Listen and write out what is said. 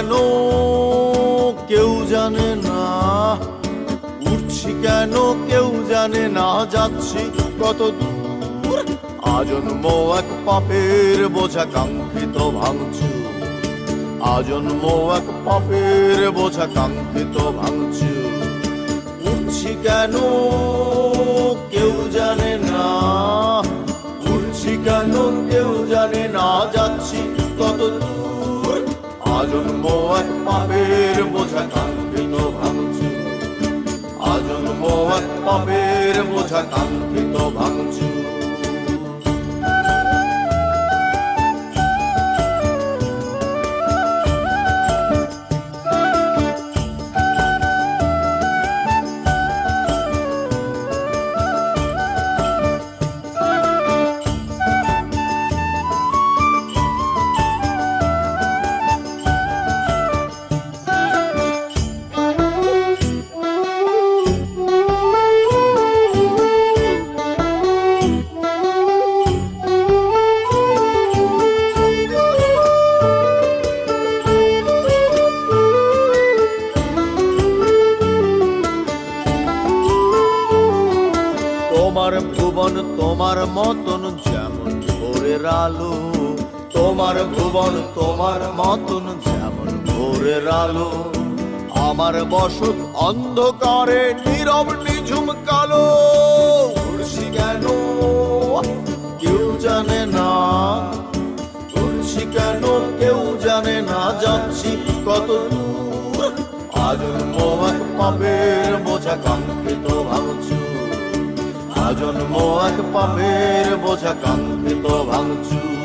কেন কেউ জানে না, উঠছি কেন কেউ জানে না, যাচ্ছি কত দূর আজন্ম এক পাপের বোঝা কাঙ্ক্ষিত ভাঙচুর, আজন্ম এক পাপের বোঝা কাঙ্ক্ষিত ভাঙচুর। উঠছি কেন কেউ জানে না, উঠছি কেন কেউ জানে না, যাচ্ছি কত দূর আজন্ম এক পাপের বোঝা কাঙ্ক্ষিত ভাঙচুর, আজন্ম এক পাপের বোঝা কাঙ্ক্ষিত ভাঙচুর। তোমার ভুবন তোমার মতন যেমন ভোরের আলো, তোমার ভুবন তোমার মতন যেমন ভোরের আলো, আমার বসত অন্ধকারে নীরব নিঝুম কালো। উড়ছি কেন কেউ জানে না, উড়ছি কেন কেউ জানে না, যাচ্ছি কত দূর আজন্ম এক পাপের বোঝা কাঙ্ক্ষিত ভাঙচুর, আজন্ম এক পাপের বোঝা কাঙ্ক্ষিত ভাঙচুর।